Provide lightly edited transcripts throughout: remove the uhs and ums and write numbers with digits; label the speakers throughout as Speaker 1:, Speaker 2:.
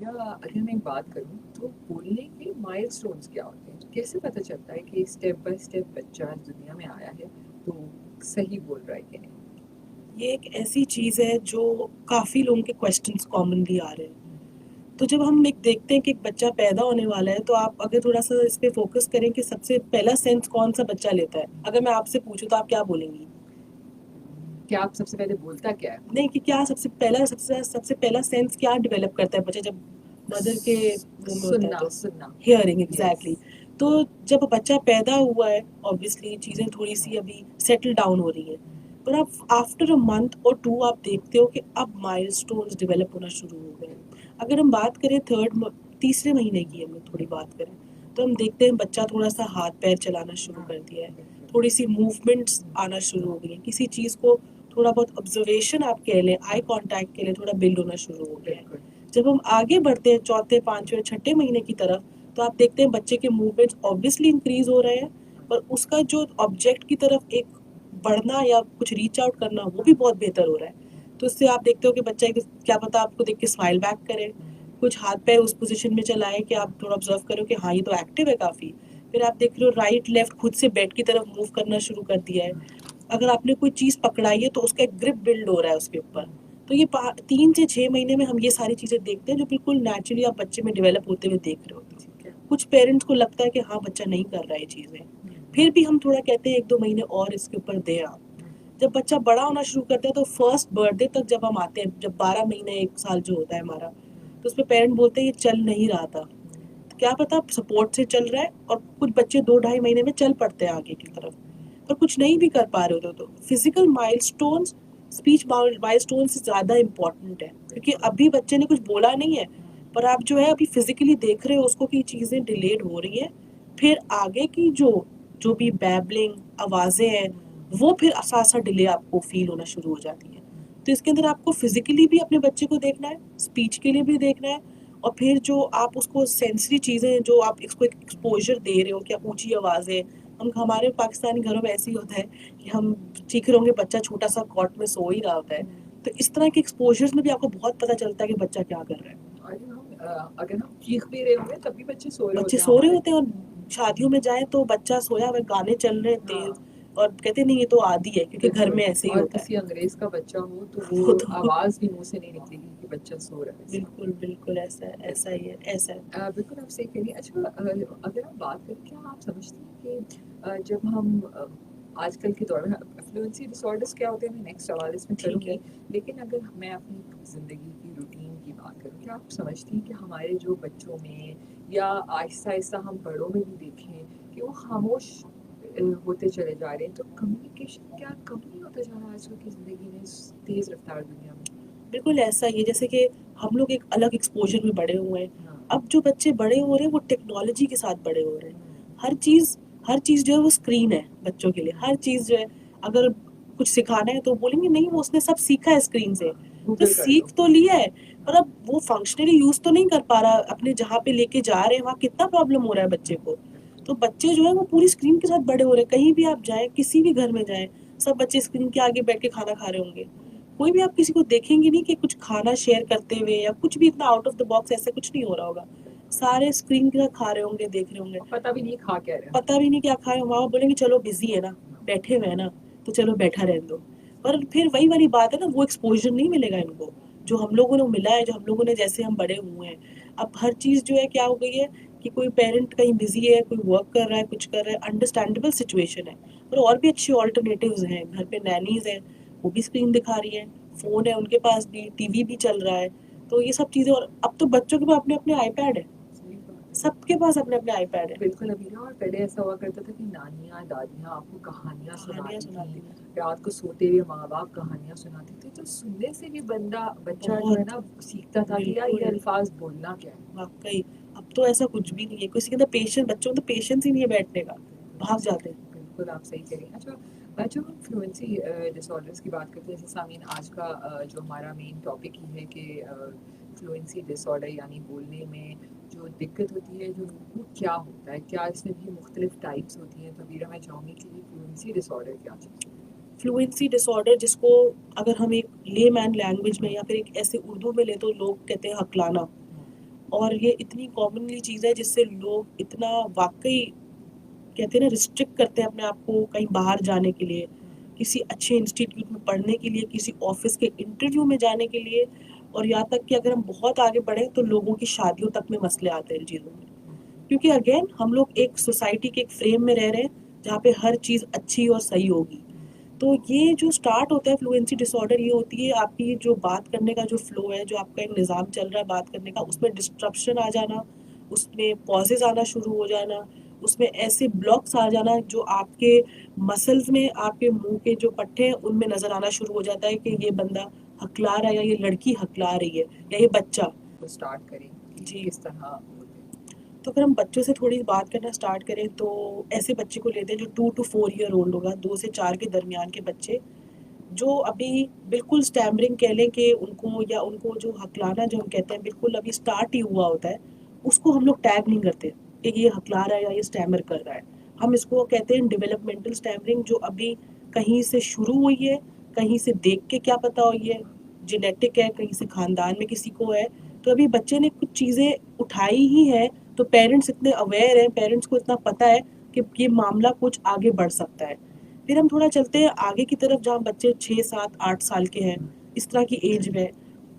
Speaker 1: अच्छा, अगर मैं एक बात करूँ तो बोलने के माइलस्टोन्स क्या होते हैं? कैसे पता चलता है कि स्टेप बाय स्टेप बच्चा इस दुनिया में आया है तो सही बोल रहा है कि नहीं?
Speaker 2: ये एक ऐसी चीज़ है जो काफ़ी लोगों के क्वेश्चंस कॉमनली आ रहे हैं। तो जब हम एक देखते हैं कि एक बच्चा पैदा होने वाला है, तो आप अगर थोड़ा-सा इस पे फ़ोकस करें कि सबसे पहला सेंस कौन-सा बच्चा लेता है? अगर मैं आपसे पूछूँ तो आप क्या बोलेंगी?
Speaker 1: क्या आप सबसे पहले बोलता क्या है?
Speaker 2: नहीं, कि क्या सबसे पहला सेंस क्या डेवलप करता है बच्चा जब मदर के वूम में होता है
Speaker 1: सुनना
Speaker 2: तो?
Speaker 1: सुनना।
Speaker 2: Hearing,
Speaker 1: yes.
Speaker 2: एग्ज़ैक्टली। तो जब बच्चा पैदा हुआ है, ऑब्वियसली चीज़ें थोड़ी-सी अभी सेटल डाउन हो रही हैं। पर आप आफ्टर अ मंथ और 2 आप देखते हो कि अब माइलस्टोन्स डेवलप होना शुरू हो गए हैं। अगर हम बात करें तीसरे महीने की हम लोग थोड़ी बात करें, तो हम देखते हैं बच्चा थोड़ा-सा हाथ-पैर चलाना शुरू कर दिया है। थोड़ी-सी मूवमेंट्स आना शुरू हो गई हैं। किसी चीज़ को थोड़ा बहुत ऑब्जर्वेशन आप कह लें, आई कॉन्टैक्ट के लिए थोड़ा बिल्ड होना शुरू हो गया है।
Speaker 1: बिल्कुल।
Speaker 2: जब हम आगे बढ़ते हैं चौथे, पाँचवें, छठे महीने की तरफ, तो आप देखते हैं बच्चे के मूवमेंट्स ऑब्वियसली इंक्रीज हो रहे हैं, पर उसका जो ऑब्जेक्ट की तरफ एक बढ़ना या कुछ रीच आउट करना वो भी बहुत बेहतर हो रहा है। तो इससे आप देखते हो कि बच्चा क्या पता आपको देख के स्माइल बैक करे, कुछ हाथ पैर उस पोजीशन में चलाए कि आप थोड़ा ऑब्जर्व करो कि हाँ ये तो एक्टिव है काफ़ी। फिर आप देख रहे हो राइट लेफ्ट खुद से बेड की तरफ मूव करना शुरू कर दिया है। अगर आपने कोई चीज़ पकड़ाई है तो उसका एक ग्रिप बिल्ड हो रहा है उसके ऊपर। तो ये 3 से 6 महीने में हम ये सारी चीज़ें देखते हैं जो बिल्कुल नेचुरली आप बच्चे में डेवलप होते हुए देख रहे होते हो।
Speaker 1: ठीक है।
Speaker 2: कुछ पेरेंट्स को लगता है कि हाँ बच्चा नहीं कर रहा है ये चीज़ें, फिर भी हम थोड़ा कहते हैं 1-2 महीने और इसके ऊपर दें आप। जब बच्चा बड़ा होना शुरू करता है तो फर्स्ट बर्थडे तक जब हम आते हैं, जब 12 महीने 1 साल जो होता है हमारा, तो उसमें पेरेंट बोलते हैं ये चल नहीं रहा था। तो क्या पता सपोर्ट से चल रहा है, और कुछ बच्चे 2-2.5 महीने में चल पड़ते हैं आगे की तरफ, पर कुछ नहीं भी कर पा रहे होते तो फिजिकल माइलस्टोन्स स्पीच माइलस्टोन से ज़्यादा इम्पोर्टेंट है, क्योंकि अभी बच्चे ने कुछ बोला नहीं है, पर आप जो है अभी फिजिकली देख रहे हो उसको कि चीज़ें डिलेड हो रही हैं। फिर आगे की जो जो भी बैबलिंग आवाज़ें हैं वो फिर साथ साथ डिले आपको फील होना शुरू हो जाती है। तो इसके अंदर आपको फिजिकली भी अपने बच्चे को देखना है, स्पीच के लिए भी देखना है, और फिर जो आप उसको सेंसरी चीज़ें जो आप इसको एक एक्सपोजर दे रहे हो, क्या ऊंची आवाज़ें, हम हमारे पाकिस्तानी घरों में ऐसे ही होता है कि हम चीख रहे होंगे बच्चा छोटा सा कॉट में सो ही रहा होता है। तो इस तरह के एक्सपोजर्स में भी आपको बहुत पता चलता है कि बच्चा क्या कर रहा है।
Speaker 1: और अगर हम चीख भी रहे होंगे तब भी बच्चे सो रहे
Speaker 2: बच्चे
Speaker 1: होते हैं
Speaker 2: सो रहे
Speaker 1: हमारे।
Speaker 2: होते हैं, और शादियों में जाए तो बच्चा सोया हुआ है, गाने चल रहे हैं तेज, और कहते नहीं ये तो आदि है क्योंकि घर
Speaker 1: बिल्कुल।
Speaker 2: में ऐसे ही
Speaker 1: और
Speaker 2: होता है।
Speaker 1: किसी अंग्रेज का बच्चा हो तो वो
Speaker 2: वो तो
Speaker 1: आवाज भी मुंह से नहीं निकलेगी कि बच्चा सो रहा है।
Speaker 2: बिल्कुल बिल्कुल ऐसा है, ऐसा
Speaker 1: बिल्कुल।
Speaker 2: ही है, ऐसा है।
Speaker 1: बिल्कुल आप सही कह रही हैं। अच्छा, अगर हम बात करें, क्या आप समझती हैं कि जब हम आजकल के दौर में फ्लुएंसी डिसऑर्डर्स क्या होते हैं, मैं नेक्स्ट सवाल इसमें
Speaker 2: ठीक है।
Speaker 1: करूँगी। लेकिन अगर मैं अपनी ज़िंदगी की रूटीन की बात करूँ, क्या आप समझती हैं कि हमारे जो बच्चों में या आहिस्ता-आहिस्ता हम बड़ों में भी देखें कि वो खामोश होते चले जा रहे हैं, तो कम्युनिकेशन क्या कम नहीं होता जा रहा है आजकल की ज़िंदगी में, इस तेज़ रफ्तार दुनिया में?
Speaker 2: बिल्कुल ऐसा ही है, जैसे कि हम लोग एक अलग एक्सपोजर में बड़े हुए हैं।
Speaker 1: हाँ।
Speaker 2: अब जो बच्चे बड़े हो रहे हैं वो टेक्नोलॉजी के साथ बड़े हो रहे हैं। हर चीज़ जो है वो स्क्रीन है बच्चों के लिए, हर चीज़ जो है। अगर कुछ सिखाना है तो बोलेंगे नहीं वो उसने सब सीखा है स्क्रीन से। तो
Speaker 1: गूगल कर लो।
Speaker 2: सीख तो लिया है, पर अब वो फंक्शनली यूज़ तो नहीं कर पा रहा अपने जहाँ पे लेके जा रहे हैं वहाँ कितना प्रॉब्लम हो रहा है बच्चे को। तो बच्चे जो है वो पूरी स्क्रीन के साथ बड़े हो रहे हैं, कहीं भी आप जाएँ, किसी भी घर में जाएँ, सब बच्चे स्क्रीन के आगे बैठ के खाना खा रहे होंगे। कोई भी आप किसी को देखेंगे नहीं कि कुछ खाना शेयर करते हुए या कुछ भी इतना आउट ऑफ द बॉक्स ऐसा कुछ नहीं हो रहा होगा। सारे स्क्रीन के साथ खा रहे होंगे, देख रहे होंगे।
Speaker 1: और पता भी नहीं खा क्या रहे हैं।
Speaker 2: पता भी नहीं क्या खाए, माँ बोलेंगे चलो बिजी है ना, बैठे हुए हैं ना, तो चलो बैठा रहने दो। पर फिर वही वाली बात है ना, वो एक्सपोजर नहीं मिलेगा इनको जो हम लोगों ने मिला है, जो हम लोगों ने जैसे हम बड़े हुए हैं। अब हर चीज़ जो है क्या हो गई है कि कोई पेरेंट कहीं बिजी है, कोई वर्क कर रहा है, कुछ कर रहा है, अंडरस्टैंडेबल सिचुएशन है। और भी अच्छे ऑल्टरनेटिव्स हैं, घर पे नैनीज हैं, वो भी स्क्रीन दिखा रही हैं, फ़ोन है उनके पास भी, टीवी भी चल रहा है। तो ये सब चीज़ें, और अब तो बच्चों के पास अपने अपने आईपैड है,
Speaker 1: सही बात है।
Speaker 2: सबके पास अपने अपने आईपैड है।
Speaker 1: बिल्कुल अमीरा। और पहले ऐसा हुआ करता था कि नानियाँ दादियाँ आपको कहानियाँ
Speaker 2: कहानियाँ
Speaker 1: सुनाती थी।
Speaker 2: सुनाती हैं।
Speaker 1: रात को सोते हुए माँ बाप कहानियाँ सुनाते थे, तो सुनने से भी बच्चा जो है
Speaker 2: बहुत,
Speaker 1: ना सीखता था कि यार ये
Speaker 2: बिल्कुल,
Speaker 1: अल्फाज बोलना क्या है।
Speaker 2: वाक़ई। अब तो ऐसा कुछ भी नहीं है, किसी के अंदर पेशेंस, बच्चों में तो पेशेंस ही नहीं है बैठने का, भाग जाते हैं।
Speaker 1: बिल्कुल आप सही कह रही हैं। अच्छा, जब हम फ्लुएंसी डिसऑर्डर्स की बात करते हैं, जैसे सामीन आज का जो हमारा मेन टॉपिक ही है कि फ्लुएंसी डिसऑर्डर यानी बोलने में जो दिक्कत होती है, जो वो क्या होता है, क्या इसमें भी मुख्तलिफ टाइप्स होती हैं? तो वीरा, मैं चाहूँगी कि ये फ्लुएंसी डिसऑर्डर क्या चीज़ है?
Speaker 2: फ्लुएंसी डिसऑर्डर, जिसको अगर हम एक लेमैन लैंग्वेज में या फिर एक ऐसे उर्दू में ले तो लोग कहते हैं हकलाना। और ये इतनी कॉमनली चीज़ है जिससे लोग इतना वाक़ई कहते हैं ना रिस्ट्रिक्ट करते हैं अपने आप को कहीं बाहर जाने के लिए, किसी अच्छे इंस्टीट्यूट में पढ़ने के लिए, किसी ऑफ़िस के इंटरव्यू में जाने के लिए और यहाँ तक कि अगर हम बहुत आगे बढ़ें तो लोगों की शादियों तक में मसले आते हैं इन चीज़ों में। क्योंकि अगेन हम लोग एक सोसाइटी के एक फ्रेम में रह रहे हैं जहाँ पे हर चीज़ अच्छी और सही होगी। तो ये जो स्टार्ट होता है फ्लुएंसी डिसऑर्डर ये होती है आपकी जो बात करने का जो फ्लो है, जो आपका एक निज़ाम चल रहा है बात करने का, उसमें डिस्ट्रप्शन आ जाना, उसमें पॉजेज़ आना शुरू हो जाना, उसमें ऐसे ब्लॉक्स आ जाना जो आपके मसल्स में, आपके मुँह के जो पट्टे हैं उनमें नज़र आना शुरू हो जाता है कि ये बंदा हकला रहा है या ये लड़की हकला रही है या ये बच्चा।
Speaker 1: तो स्टार्ट करें कि
Speaker 2: जी।
Speaker 1: किस तरह बोलते हैं।
Speaker 2: तो अगर हम बच्चों से थोड़ी बात करना स्टार्ट करें तो ऐसे बच्चे को लेते हैं जो 2 टू 4 ईयर ओल्ड होगा, 2 से 4 के दरमियान के बच्चे जो अभी बिल्कुल स्टैमरिंग कह लें कि उनको या उनको जो हकलाना जो हम कहते हैं बिल्कुल अभी स्टार्ट ही हुआ होता है, उसको हम लोग टैग नहीं करते कि ये हकला रहा है या ये स्टैमर कर रहा है। हम इसको कहते हैं डेवलपमेंटल स्टैमरिंग जो अभी कहीं से शुरू हुई है, कहीं से देख के क्या पता हुई है, जेनेटिक है, कहीं से खानदान में किसी को है। तो अभी बच्चे ने कुछ चीज़ें उठाई ही हैं, तो पेरेंट्स इतने अवेयर हैं, पेरेंट्स को इतना पता है कि ये मामला कुछ आगे बढ़ सकता है। फिर हम थोड़ा चलते हैं आगे की तरफ जहाँ बच्चे 6, 7, 8 साल के हैं, इस तरह की एज में।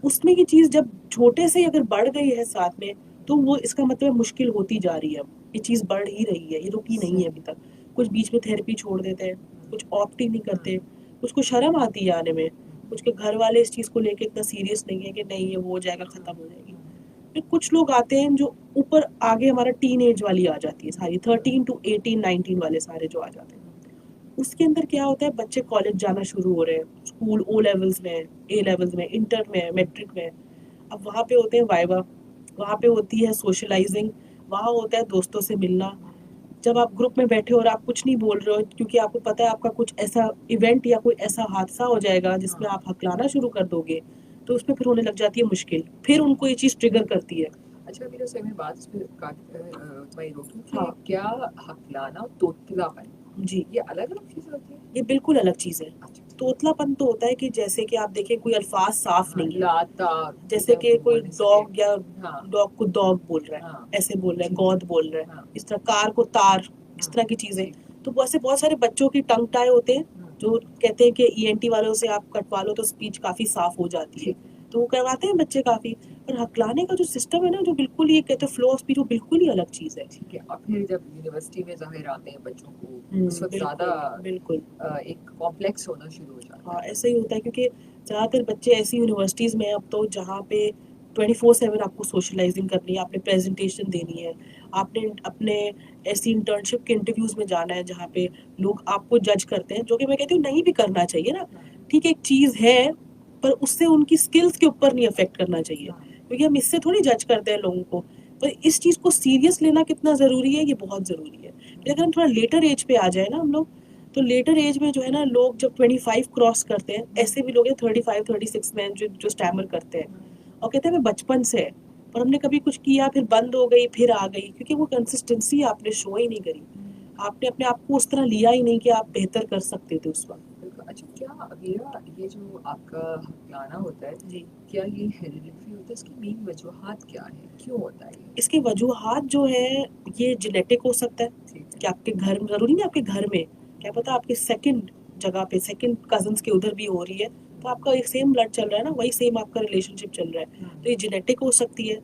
Speaker 2: उसमें ये चीज़ जब छोटे से ही अगर बढ़ गई है साथ में, तो वो इसका मतलब मुश्किल होती जा रही है अब। ये चीज़ बढ़ ही रही है, ये रुकी नहीं है अभी तक। कुछ बीच में थेरेपी छोड़ देते हैं, कुछ ऑप्ट ही नहीं करते, कुछ को शर्म आती है आने में, कुछ के घर वाले इस चीज़ को लेके इतना सीरियस नहीं है कि नहीं ये वो हो जाएगा, खत्म हो जाएगी। फिर कुछ लोग आते हैं जो ऊपर आगे हमारा टीनेज वाली आ जाती है सारी 13 टू 18, 19 वाले सारे जो आ जाते हैं। उसके अंदर क्या होता है बच्चे कॉलेज जाना शुरू हो रहे हैं, स्कूल ओ लेवल्स में, ए लेवल्स में, इंटर में, मैट्रिक में। अब वहाँ पे होते हैं वाइवा, वहाँ पे होती है सोशलाइजिंग, वहाँ होता है दोस्तों से मिलना। जब आप ग्रुप में बैठे हो और आप कुछ नहीं बोल रहे हो क्योंकि आपको पता है आपका कुछ ऐसा इवेंट या कोई ऐसा हादसा हो जाएगा जिसमें आप हकलाना शुरू कर दोगे, तो उसमें फिर होने लग जाती है मुश्किल। फिर उनको ये चीज़ ट्रिगर करती है।
Speaker 1: अच्छा मेरा सही में बात इस पे काट तुम्हारी रोकूं कि
Speaker 2: हाँ।
Speaker 1: क्या हकलाना और तोतलापन
Speaker 2: जी।
Speaker 1: ये अलग-अलग चीज़ें होती हैं?
Speaker 2: ये बिल्कुल अलग चीज़ है।
Speaker 1: अच्छा,
Speaker 2: तोतलापन तो होता है कि जैसे कि आप देखें कोई अल्फाज साफ
Speaker 1: हाँ,
Speaker 2: नहीं है,
Speaker 1: लाता
Speaker 2: जैसे
Speaker 1: एकदम
Speaker 2: कि कोई
Speaker 1: बोल नहीं सके।
Speaker 2: डॉग या
Speaker 1: हाँ,
Speaker 2: डॉग को डॉग बोल रहा है,
Speaker 1: हाँ,
Speaker 2: ऐसे बोल रहा है,
Speaker 1: ठीक
Speaker 2: गॉद
Speaker 1: है।
Speaker 2: बोल रहा है,
Speaker 1: हाँ,
Speaker 2: इस तरह कार को तार, इस
Speaker 1: हाँ,
Speaker 2: तरह की चीज़ें।
Speaker 1: ठीक।
Speaker 2: तो वैसे बहुत सारे बच्चों की टंग टाई होते हैं
Speaker 1: हुँ,
Speaker 2: जो कहते हैं कि ईएनटी वालों से आप कटवा लो तो स्पीच काफ़ी साफ हो जाती है,
Speaker 1: ठीक,
Speaker 2: तो वो करवाते हैं बच्चे काफ़ी। पर हकलाने का जो सिस्टम है ना जो बिल्कुल ये कहते हैं फ्लो ऑफ स्पीच वो बिल्कुल ही अलग चीज़ है।
Speaker 1: ठीक है। और फिर जब यूनिवर्सिटी में ज़ाहिर आते हैं बच्चों को, उस वक़्त ज़्यादा
Speaker 2: बिल्कुल, बिल्कुल।
Speaker 1: एक कॉम्प्लेक्स होना शुरू हो जाता
Speaker 2: हाँ,
Speaker 1: है।
Speaker 2: ऐसा ही होता है क्योंकि ज़्यादातर बच्चे ऐसी यूनिवर्सिटीज़ में हैं अब तो जहाँ पे 24/7 आपको सोशलाइजिंग करनी है, आपने प्रेजेंटेशन देनी है, आपने अपने ऐसी इंटर्नशिप के इंटरव्यूज़ में जाना है जहाँ पे लोग आपको जज करते हैं, जो कि मैं कहती हूँ नहीं भी करना चाहिए ना।
Speaker 1: हाँ,
Speaker 2: ठीक है, एक चीज़ है, पर उससे उनकी स्किल्स के ऊपर नहीं अफ़ेक्ट करना चाहिए,
Speaker 1: हाँ,
Speaker 2: क्योंकि हम इससे थोड़ी जज करते हैं लोगों को। पर इस चीज़ को सीरियस लेना कितना ज़रूरी है, ये बहुत ज़रूरी है। फिर अगर हम थोड़ा लेटर एज पे आ जाए ना हम लोग, तो लेटर एज में जो है ना लोग जब 25 क्रॉस करते हैं, ऐसे भी लोग हैं 35, 36 में जो स्टैमर करते हैं और कहते हैं मैं बचपन से है, पर हमने कभी कुछ किया फिर बंद हो गई फिर आ गई, क्योंकि वो कंसिस्टेंसी आपने शो ही नहीं करी। आपने अपने आप को उस तरह लिया ही नहीं कि आप बेहतर कर सकते थे उस वक्त।
Speaker 1: बिल्कुल। अच्छा क्या वीरा ये जो आपका हकलाना होता है,
Speaker 2: जी।
Speaker 1: क्या ये हेरिडिटरी होता है? इसकी मेन वजूहात क्या है? क्यों होता है ये?
Speaker 2: इसकी वजूहात जो है ये जेनेटिक हो सकता है
Speaker 1: ठीक
Speaker 2: कि
Speaker 1: है।
Speaker 2: आपके घर में, जरूरी नहीं आपके घर में, क्या पता आपके सेकंड जगह पे सेकंड कजन्स के उधर भी हो रही है, तो आपका एक सेम ब्लड चल रहा है ना, वही सेम आपका रिलेशनशिप चल रहा है, तो ये जेनेटिक हो सकती है।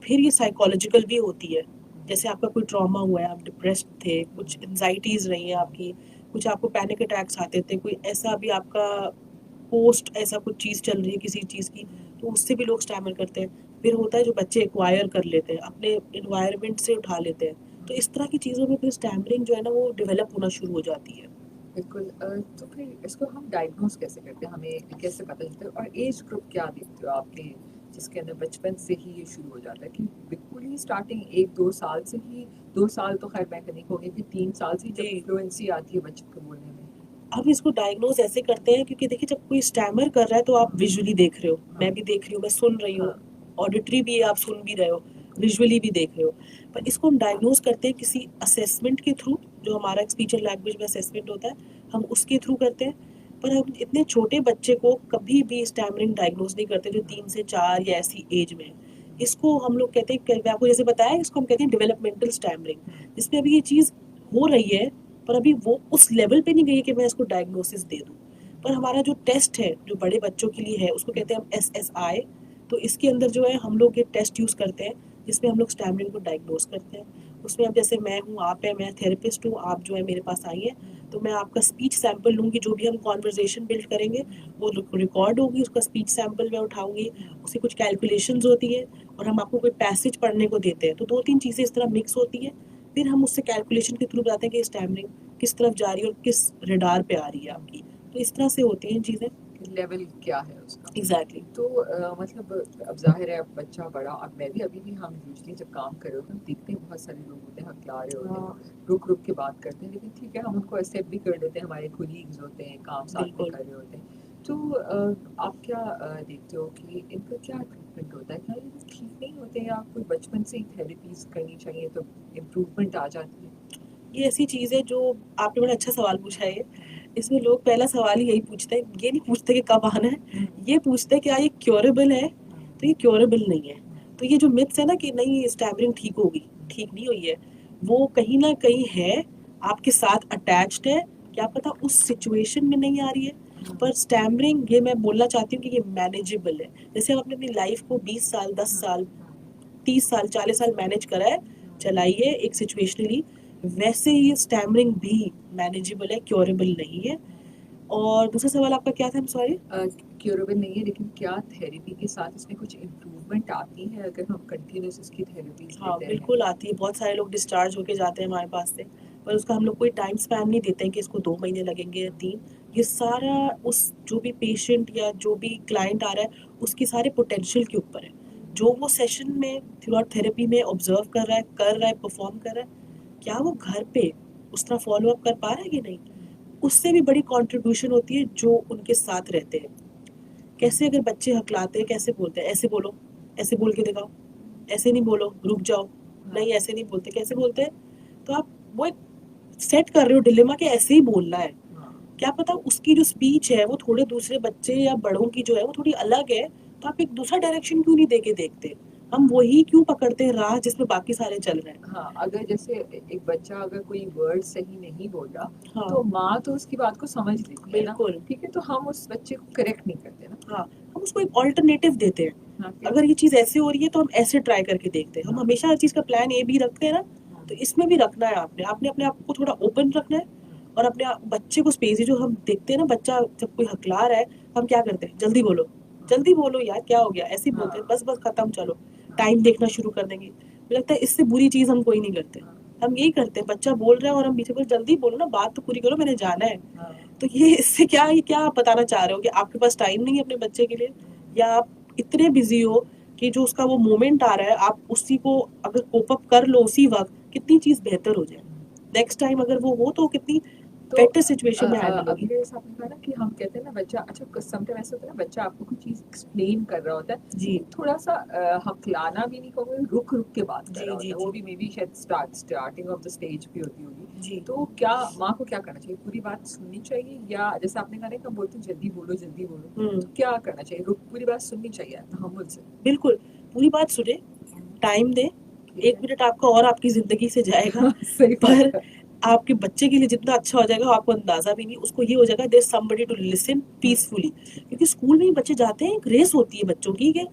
Speaker 2: फिर ये साइकोलॉजिकल भी होती है, जैसे आपका कोई ट्रॉमा हुआ है, आप डिप्रेस्ड थे, कुछ एंजाइटीज रही हैं आपकी, कुछ आपको पैनिक अटैक्स आते थे, कोई ऐसा भी आपका पोस्ट ऐसा कुछ चीज़ चल रही है किसी चीज़ की, तो उससे भी लोग स्टैमर करते हैं। फिर होता है जो बच्चे एक्वायर कर लेते हैं, अपने एनवायरनमेंट से उठा लेते हैं, तो इस तरह की चीज़ों में फिर स्टैमरिंग जो है ना वो डेवलप होना शुरू हो जाती है।
Speaker 1: बिल्कुल तो फिर इसको हम डायग्नोज कैसे करते हैं? हमें कैसे पता चलता है? और एज ग्रुप क्या देखते हो आपके जिसके अंदर बचपन से ही ये शुरू हो जाता है कि बिल्कुल ही स्टार्टिंग 1-2 साल से ही 2 साल तो खैर मैं नहीं कहूँगी कि 3 साल से ही जब
Speaker 2: जी।
Speaker 1: फ्लुएंसी आती है बच्चे को बोलने में?
Speaker 2: अब इसको डायग्नोज ऐसे करते हैं क्योंकि देखिए जब कोई स्टैमर कर रहा है तो आप विजुअली देख रहे हो,
Speaker 1: हाँ,
Speaker 2: मैं भी देख रही हूँ, मैं सुन रही हूँ,
Speaker 1: हाँ,
Speaker 2: ऑडिटरी भी आप सुन भी रहे हो, विजुअली भी देख रहे हो। पर इसको हम डायग्नोज करते हैं किसी असेसमेंट के थ्रू, जो हमारा एक स्पीच एंड लैंग्वेज में असेसमेंट होता है, हम उसके थ्रू करते हैं। पर हम इतने छोटे बच्चे को कभी भी स्टैमरिंग डायग्नोज नहीं करते जो 3 से 4 या ऐसी एज में है। इसको हम लोग कहते हैं, मैं आपको जैसे बताया, इसको हम कहते हैं डेवलपमेंटल स्टैमरिंग, जिसमें अभी ये चीज़ हो रही है, पर अभी वो उस लेवल पे नहीं गई है कि मैं इसको डायग्नोसिस दे दूँ। पर हमारा जो टेस्ट है जो बड़े बच्चों के लिए है, उसको कहते हैं हम SSI। तो इसके अंदर जो है हम लोग ये टेस्ट यूज़ करते हैं, जिसमें हम लोग स्टैमरिंग को डायग्नोस करते हैं। उसमें अब जैसे मैं हूँ, आप है, मैं थेरेपिस्ट हूँ, आप जो है मेरे पास आई है, तो मैं आपका स्पीच सैंपल लूँगी, जो भी हम कॉन्वर्जेशन बिल्ड करेंगे वो रिकॉर्ड होगी, उसका स्पीच सैंपल मैं उठाऊंगी, उसकी कुछ कैलकुलेशंस होती है, और हम आपको कोई पैसेज पढ़ने को देते हैं, तो 2-3 चीज़ें इस तरह मिक्स होती है। फिर हम उससे कैलकुलेशन के थ्रू बताते हैं कि स्टैमरिंग किस तरफ जा रही है और किस रडार पे आ रही है आपकी। तो इस तरह से होती हैं चीज़ें।
Speaker 1: लेवल क्या है उसका।
Speaker 2: एग्जैक्टली।
Speaker 1: तो मतलब अब जाहिर है अब बच्चा बड़ा, अब मैं भी अभी भी, हम यूजली जब काम कर रहे होते हैं हम देखते हैं बहुत सारे लोग होते हैं हकला रहे होते
Speaker 2: हाँ,
Speaker 1: हैं, रुक रुक के बात करते हैं, लेकिन ठीक है हम उनको एक्सेप्ट भी कर लेते हैं, हमारे कोलीग्स होते हैं, काम साथ में
Speaker 2: बिल्कुल।
Speaker 1: कर रहे होते हैं। तो आप क्या देखते हो कि इनका क्या ट्रीटमेंट होता है, क्या ये ठीक नहीं होते, या कोई बचपन से ही थेरेपीज करनी चाहिए तो इम्प्रूवमेंट आ जाती है।
Speaker 2: ये ऐसी चीज़ है जो आपने बड़ा अच्छा सवाल पूछा है ये। इसमें लोग पहला सवाल ही यही पूछते हैं, ये नहीं पूछते कि कब आना है, ये पूछते हैं क्या ये क्योरेबल है, तो ये क्योरेबल नहीं है। तो ये जो मिथ्स है ना कि नहीं स्टैमरिंग ठीक होगी, ठीक नहीं हुई है, वो कहीं ना कहीं है, आपके साथ अटैच्ड है, क्या पता उस सिचुएशन में नहीं आ रही है। पर स्टैमरिंग, ये मैं बोलना चाहती हूँ कि ये मैनेजेबल है। जैसे हम अपने अपनी लाइफ को 20 साल, 10 साल, 30 साल, 40 साल मैनेज करा है, चलाइए एक सिचुएशनली, वैसे ही स्टैमरिंग भी मैनेजेबल है, क्योरेबल नहीं है। और दूसरा सवाल आपका क्या था, I'm sorry?
Speaker 1: क्योरेबल नहीं है, लेकिन क्या थेरेपी के साथ इसमें कुछ इम्प्रूवमेंट आती है अगर हम कंटिन्यूस इसकी थेरेपीज
Speaker 2: हाँ
Speaker 1: लेते हैं।
Speaker 2: बिल्कुल आती है, बहुत सारे लोग डिस्चार्ज होके जाते हैं हमारे पास से, पर उसका हम लोग कोई टाइम स्पैन नहीं देते हैं कि इसको 2 महीने लगेंगे या 3। ये सारा उस जो भी पेशेंट या जो भी क्लाइंट आ रहा है उसकी सारे पोटेंशियल के ऊपर है, जो वो सेशन में थ्रू आउट थेरेपी में ऑब्जर्व कर रहा है, परफॉर्म कर रहा है, क्या वो घर पे उस तरह फॉलो अप कर पा रहा है कि नहीं। उससे भी बड़ी कंट्रीब्यूशन होती है जो उनके साथ रहते हैं। कैसे अगर बच्चे हकलाते हैं, कैसे बोलते हैं, ऐसे बोलो, ऐसे बोल के दिखाओ, ऐसे नहीं बोलो, रुक जाओ, नहीं ऐसे नहीं बोलते, कैसे बोलते हैं। तो आप वो एक सेट कर रहे हो डिलेमा कि ऐसे ही बोलना है। क्या पता उसकी जो स्पीच है वो थोड़े दूसरे बच्चे या बड़ों की जो है वो थोड़ी अलग है, तो आप एक दूसरा डायरेक्शन क्यों नहीं देके देखते, हम वही क्यों पकड़ते हैं राह जिसमें बाकी सारे चल रहे हैं।
Speaker 1: हाँ, अगर जैसे एक बच्चा अगर कोई वर्ड सही नहीं बोल रहा,
Speaker 2: हाँ
Speaker 1: तो माँ तो उसकी बात को समझ लेती है ना,
Speaker 2: बिल्कुल।
Speaker 1: ठीक है, तो हम उस बच्चे को करेक्ट नहीं करते ना।
Speaker 2: हाँ, हम उसको एक ऑल्टरनेटिव देते हैं,
Speaker 1: हाँ, फिर
Speaker 2: अगर ये चीज़ ऐसे हो रही है तो हम ऐसे ट्राई करके देखते हैं। हम
Speaker 1: हाँ,
Speaker 2: हमेशा हर चीज़ का प्लान ए भी रखते हैं ना, तो इसमें भी रखना है आपने आपने अपने आप को थोड़ा ओपन रखना है, और अपने बच्चे को स्पेस है। जो हम देखते हैं ना, बच्चा जब कोई हकला रहा है, हम क्या करते हैं, जल्दी बोलो यार, क्या हो गया, ऐसे ही बोलते हैं, बस बस खत्म, चलो टाइम देखना शुरू कर देंगे। मुझे लगता है इससे बुरी चीज़ हम कोई नहीं करते। हम यही करते हैं, बच्चा बोल रहा है और हम पीछे बोल, जल्दी बोलो ना, बात तो पूरी करो, मैंने जाना है। तो ये इससे क्या, ये क्या आप बताना चाह रहे हो कि आपके पास टाइम नहीं है अपने बच्चे के लिए, या आप इतने बिजी हो कि जो उसका वो मोमेंट आ रहा है आप उसी को अगर कोप अप कर लो उसी वक्त, कितनी चीज़ बेहतर हो जाए। नेक्स्ट टाइम अगर वो हो तो कितनी
Speaker 1: तो
Speaker 2: बेटर सिचुएशन में हैंडल
Speaker 1: अभी
Speaker 2: होगी।
Speaker 1: जैसे आपने कहा ना कि हम कहते हैं ना बच्चा, अच्छा समटाइम ऐसा होता है ना, बच्चा आपको कोई चीज़ एक्सप्लेन कर रहा होता है,
Speaker 2: जी
Speaker 1: लेकिन थोड़ा सा हकलाना भी नहीं कहूँगी, रुक रुक के बात कर
Speaker 2: जी
Speaker 1: रहा
Speaker 2: जी
Speaker 1: होता है, वो
Speaker 2: जी
Speaker 1: भी मे बी शायद स्टार्टिंग ऑफ द स्टेज पे होती होगी।
Speaker 2: जी।
Speaker 1: तो क्या माँ को क्या करना चाहिए, पूरी बात सुननी चाहिए, या जैसे आपने कहा ना कि हम बोलते हैं जल्दी बोलो, तो क्या करना चाहिए, रुक पूरी बात सुननी चाहिए तहम्मुल से।
Speaker 2: बिल्कुल, पूरी बात सुने, टाइम दें,
Speaker 1: ठीक
Speaker 2: 1
Speaker 1: है।
Speaker 2: मिनट आपका और आपकी ज़िंदगी से जाएगा,
Speaker 1: सही बात
Speaker 2: पर
Speaker 1: है।
Speaker 2: आपके बच्चे के लिए जितना अच्छा हो जाएगा आपको अंदाज़ा भी नहीं। उसको ये हो जाएगा there is somebody to listen peacefully. क्योंकि स्कूल में ही बच्चे जाते हैं, एक रेस होती है बच्चों की कि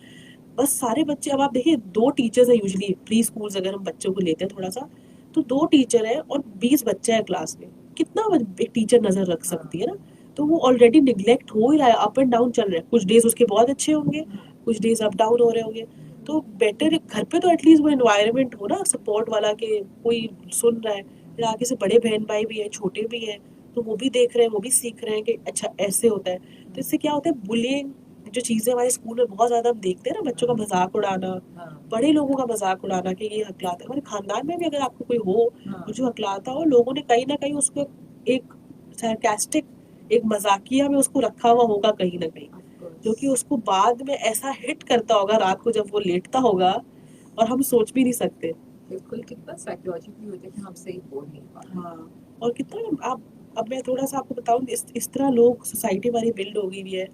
Speaker 2: बस सारे बच्चे, अब आप देखिए 2 टीचर्स हैं यूजुअली प्री स्कूल्स, अगर हम बच्चों को लेते हैं थोड़ा-सा, तो 2 टीचर हैं और 20 बच्चे हैं क्लास में। कितना एक टीचर नज़र रख सकती है ना? तो वो ऑलरेडी निग्लेक्ट हो ही रहा है, अप एंड डाउन चल रहा है। कुछ डेज़ उसके बहुत अच्छे होंगे, कुछ डेज़ अप डाउन हो रहे होंगे। तो बेटर घर पे तो एटलीस्ट वो एनवायरनमेंट हो ना सपोर्ट वाला, कि कोई सुन रहा है। फिर आगे से बड़े बहन-भाई भी हैं, छोटे भी हैं, तो वो भी देख रहे हैं, वो भी सीख रहे हैं कि अच्छा ऐसे होता है। तो इससे क्या होता है, बुलिंग जो चीज़ें हमारे स्कूल में बहुत ज़्यादा हम देखते हैं ना, बच्चों का मजाक उड़ाना, बड़े लोगों का मजाक उड़ाना कि ये हकलाता है। हमारे खानदान में भी अगर आपको कोई हो और जो हकलाता हो, लोगों ने कहीं ना कहीं उसको एक sarcastic, एक मजाकिया में उसको रखा हुआ होगा कहीं ना कहीं, जो कि उसको बाद में ऐसा हिट करता होगा रात को जब वो लेटता होगा, और हम सोच भी नहीं सकते।
Speaker 1: बिल्कुल, कितना साइकोलॉजिकली होता है कि हम सही बोल नहीं पाते।
Speaker 2: हाँ, और कितना आप, अब मैं थोड़ा सा आपको बताऊँ, इस तरह लोग सोसाइटी हमारी बिल्ड हो गई हुई है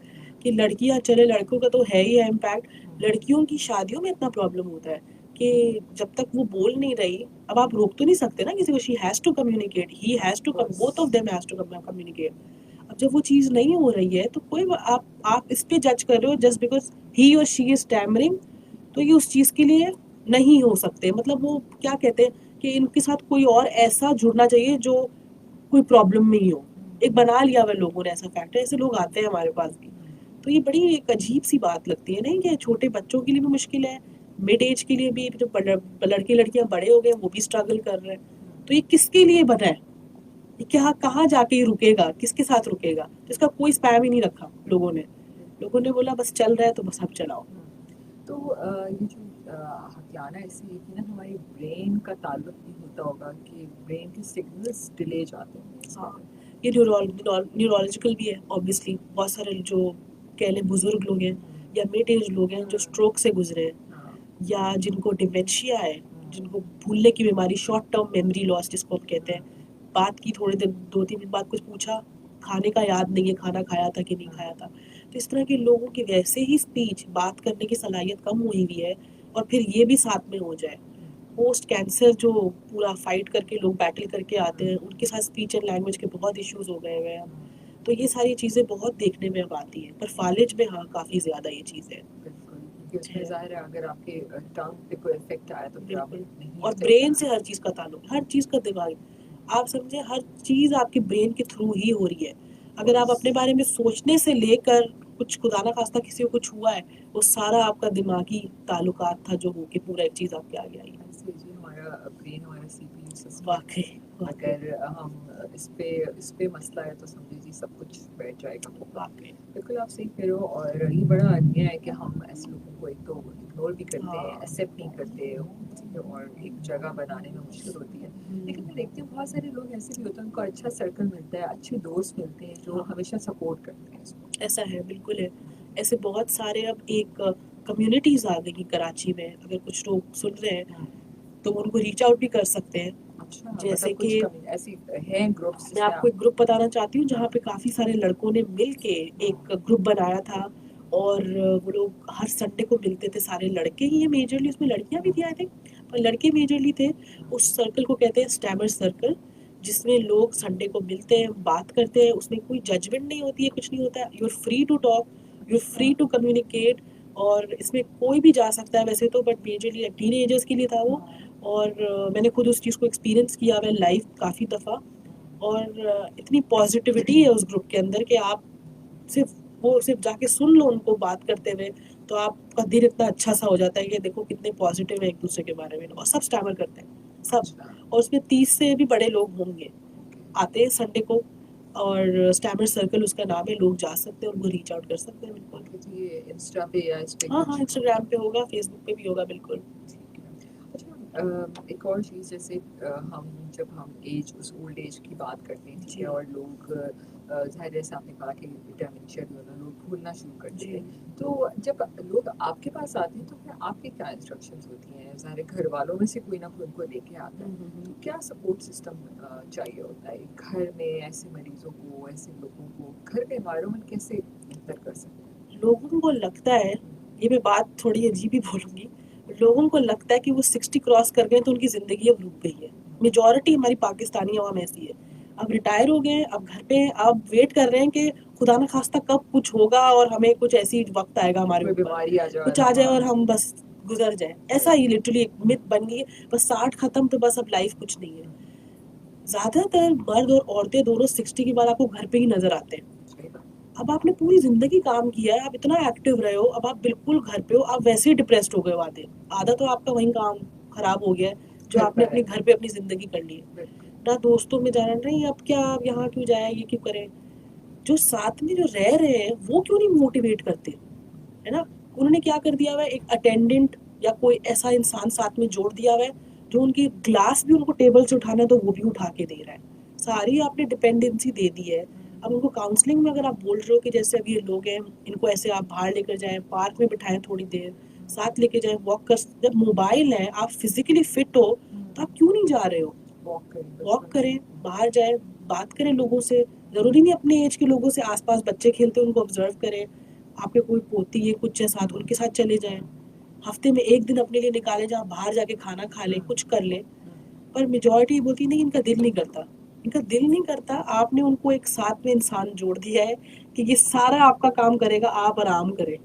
Speaker 2: कि लड़कियां चले, लड़कों का तो है ही है इम्पैक्ट, लड़कियों की शादियों में इतना प्रॉब्लम होता है कि जब तक वो बोल नहीं रही, अब आप रोक तो नहीं सकते ना किसी को, she has to communicate, he has to come, both of them has to communicate. अब जब वो चीज नहीं हो रही है तो कोई आप इस पे जज कर रहे हो जस्ट बिकॉज ही और शी इज टैमरिंग, तो ये उस चीज के लिए नहीं हो सकते। मतलब वो क्या कहते हैं कि इनके साथ कोई और ऐसा जुड़ना चाहिए जो कोई प्रॉब्लम नहीं हो, एक बना लिया हुआ लोगों ने ऐसा फैक्टर, ऐसे लोग आते हैं हमारे पास भी। तो ये बड़ी एक अजीब सी बात लगती है नहीं, कि छोटे बच्चों के लिए भी मुश्किल है, मिड एज के लिए भी, जो लड़के लड़कियां बड़े हो गए वो भी स्ट्रगल कर रहे हैं। तो ये किसके लिए बना है, ये क्या कहाँ जाके ये रुकेगा, किसके साथ रुकेगा? तो इसका कोई स्पैम ही नहीं रखा लोगों ने, लोगों ने बोला बस चल रहा है तो बस अब चलाओ।
Speaker 1: तो ये जो हथियाना ऐसी है कि ना हमारे ब्रेन का ताल्लुक भी होता होगा कि ब्रेन के सिग्नल्स डिले जाते हैं।
Speaker 2: हाँ, ये न्यूरोलॉजिकल भी है ऑब्वियसली, बहुत सारे जो कह लें बुजुर्ग लोग हैं या मिड एज लोग हैं जो स्ट्रोक से गुजरे हैं,
Speaker 1: हाँ,
Speaker 2: या जिनको डिमेंशिया है, जिनको भूलने की बीमारी, शॉर्ट टर्म मेमोरी लॉस जिसको हम कहते हैं, बात की थोड़े दिन 2-3 दिन बाद कुछ पूछा, खाने का याद नहीं है, खाना खाया था कि नहीं खाया था। तो इस तरह के लोगों की वैसे ही स्पीच, बात करने की सलाहियत कम हुई हुई है, और फिर ये भी साथ में हो जाए, पोस्ट कैंसर जो पूरा फाइट करके लोग बैटल करके आते हैं, उनके साथ स्पीच एंड लैंग्वेज के बहुत इश्यूज हो गए हुए हैं। तो ये सारी चीज़ें बहुत देखने में अब आती हैं, पर फालिज में हाँ काफ़ी ज़्यादा ये चीज़ है।
Speaker 1: बिल्कुल, क्योंकि उसमें
Speaker 2: है,
Speaker 1: ज़ाहिर है अगर आपके टंग पे कोई इफ़ेक्ट आया तो फिर आप
Speaker 2: बिल्कुल।
Speaker 1: नहीं
Speaker 2: और
Speaker 1: एक्सपेक्ट
Speaker 2: ब्रेन
Speaker 1: कर
Speaker 2: से हर चीज़ का ताल्लुक, हर चीज़ का दिमाग, आप समझे, हर चीज़ आपके ब्रेन के थ्रू ही हो रही है। अगर आप अपने बारे में सोचने से लेकर कुछ खुदा ना खास्ता किसी को कुछ हुआ है, वो सारा आपका दिमागी ताल्लुकात था जो होके पूरा एक चीज़ आपके आगे आई है।
Speaker 1: ऐसे जी हमारा ब्रेन हमारा सीपीयू सिस्टम
Speaker 2: वाक़ई,
Speaker 1: है।
Speaker 2: वाक़ई,
Speaker 1: अगर हम इस पे मसला है तो समझिए जी सब कुछ बैठ जाएगा होगा।
Speaker 2: वाक़ई।
Speaker 1: बिल्कुल आप सही कह रहे हो और ये बड़ा अन्याय है कि हम ऐसे लोगों को एक तो इग्नोर भी करते हैं,
Speaker 2: हाँ।
Speaker 1: एक्सेप्ट नहीं करते और एक जगह बनाने में मुश्किल होती है। लेकिन मैं देखती हूँ बहुत सारे लोग ऐसे भी होते हैं उनको अच्छा सर्कल मिलता है, अच्छे दोस्त मिलते हैं जो
Speaker 2: हाँ।
Speaker 1: हमेशा सपोर्ट करते हैं इसको।
Speaker 2: ऐसा है, बिल्कुल है। ऐसे बहुत सारे अब एक कम्युनिटीज़ आ गई कराची में, अगर कुछ लोग सुन रहे हैं तो वो उनको रीच आउट भी कर सकते हैं।
Speaker 1: अच्छा
Speaker 2: जैसे
Speaker 1: मतलब कुछ
Speaker 2: कि
Speaker 1: कमी ऐसी हैं ग्रुप्स
Speaker 2: मैं
Speaker 1: जिसमें
Speaker 2: आपको
Speaker 1: आप
Speaker 2: एक ग्रुप बताना चाहती हूँ जहाँ पे काफ़ी सारे लड़कों ने मिल के एक ग्रुप बनाया था, और वो लोग हर संडे को मिलते थे, सारे लड़के ही हैं मेजरली, उसमें लड़कियाँ भी थी आई थिंक, पर लड़के मेजरली थे। उस सर्कल को कहते हैं स्टैमर सर्कल, जिसमें लोग संडे को मिलते हैं, बात करते हैं, उसमें कोई जजमेंट नहीं होती है, कुछ नहीं होता है, you are free to talk, you are free to communicate, और इसमें कोई भी जा सकता है वैसे तो, बट मेजरली टीन के लिए था वो। और मैंने खुद उस चीज़ को एक्सपीरियंस किया हुआ है लाइव काफ़ी दफ़ा, और इतनी पॉजिटिविटी है उस ग्रुप के अंदर कि आप सिर्फ वो सिर्फ जाके सुन लो उनको बात करते हुए, तो आपका दिल इतना अच्छा सा हो जाता है कि देखो कितने पॉजिटिव है एक दूसरे के बारे में, और सब स्टैमर करते हैं सब।
Speaker 1: अच्छा
Speaker 2: और उसमें 30 से भी बड़े लोग होंगे, आते हैं संडे को, और स्टैमर सर्कल उसका नाम है, लोग जा सकते हैं, उनको रीच आउट कर सकते हैं बिल्कुल।
Speaker 1: ओके जी ये इंस्टा पे या इस पे
Speaker 2: हाँ हाँ,
Speaker 1: कुछ
Speaker 2: इंस्टाग्राम पे होगा, फेसबुक पे भी होगा, बिल्कुल।
Speaker 1: ठीक है। अच्छा एक और चीज़ जैसे हम जब हम एज उस ओल्ड एज की बात करते हैं ठीक
Speaker 2: जी
Speaker 1: है और लोग ज़ाहिर है जैसे आपने कहा कि डिमेंशिया जो है ना लोग भूलना शुरू कर
Speaker 2: जी।
Speaker 1: देते हैं तो जब लोग आपके पास आते हैं तो फिर आपकी क्या इंस्ट्रक्शंस होती हैं ज़ाहिर है घर वालों में से कोई ना कोई उनको लेके आता है तो क्या सपोर्ट सिस्टम चाहिए होता है घर में ऐसे मरीजों को ऐसे लोगों को घर का एनवायरनमेंट कैसे बेहतर कर सकते हैं
Speaker 2: लोगों को लगता है, ये मैं बात थोड़ी अजीब ही बोलूंगी, लोगों को लगता है कि वो 60 क्रॉस कर गए तो उनकी ज़िंदगी अब रुक गई है। मेजॉरिटी हमारी पाकिस्तानी अवाम ऐसी है, अब रिटायर हो गए हैं, अब घर पे हैं, अब वेट कर रहे हैं कि खुदा न खास्ता कब कुछ होगा और हमें कुछ ऐसी वक्त आएगा हमारे
Speaker 1: कोई
Speaker 2: ऊपर,
Speaker 1: बीमारी आ जाए
Speaker 2: कुछ
Speaker 1: और
Speaker 2: आ
Speaker 1: हम
Speaker 2: जाए और हम बस गुजर जाए। ऐसा ही लिटरली एक मिथ बन गई है, बस 60 खत्म तो बस अब लाइफ कुछ नहीं है। ज़्यादातर मर्द और औरतें दोनों 60 के बाद आपको घर पे ही नजर आते हैं।
Speaker 1: सही बात
Speaker 2: अब आपने पूरी जिंदगी काम किया है, आप इतना एक्टिव रहे हो, अब आप बिल्कुल घर पे हो, आप वैसे ही डिप्रेस्ड हो गए हो आधे, आधा तो आपका वही काम खराब हो गया है जो
Speaker 1: घर
Speaker 2: आपने
Speaker 1: पर
Speaker 2: अपने
Speaker 1: है
Speaker 2: घर पे अपनी जिंदगी कर ली है।
Speaker 1: बिल्कुल
Speaker 2: ना दोस्तों में जाना, नहीं अब क्या, अब यहाँ क्यों जाए, ये क्यों करें, जो साथ में जो रह रहे हैं वो क्यों नहीं मोटिवेट करते, है ना? उन्होंने क्या कर दिया हुआ है, एक अटेंडेंट या कोई ऐसा इंसान साथ में जोड़ दिया हुआ है जो उनकी ग्लास भी उनको टेबल से उठाना है तो वो भी उठा के दे रहा है। सारी आपने डिपेंडेंसी दे दी है। अब उनको काउंसलिंग में अगर आप बोल रहे हो कि जैसे अब ये लोग हैं, इनको ऐसे आप बाहर लेकर जाएं, पार्क में बिठाएं थोड़ी देर, साथ लेके जाएं, वॉक कर, जब मोबाइल है, आप फिजिकली फिट हो तो आप क्यों नहीं जा रहे हो?
Speaker 1: वॉक करें
Speaker 2: वॉक
Speaker 1: बिल्कुल
Speaker 2: करें, बाहर जाएं, बात करें लोगों से, जरूरी नहीं अपने एज के लोगों से, आसपास बच्चे खेलते हैं उनको ऑब्जर्व करें, आपके कोई पोती है कुछ है साथ, उनके साथ चले जाएं, हफ्ते में एक दिन अपने लिए निकालें जहाँ बाहर जाके खाना खा ले, कुछ कर ले। पर मेजोरिटी बोलती नहीं, इनका दिल नहीं करता, इनका दिल नहीं करता। आपने उनको एक साथ में इंसान जोड़ दिया है कि ये सारा आपका काम करेगा, आप आराम करें।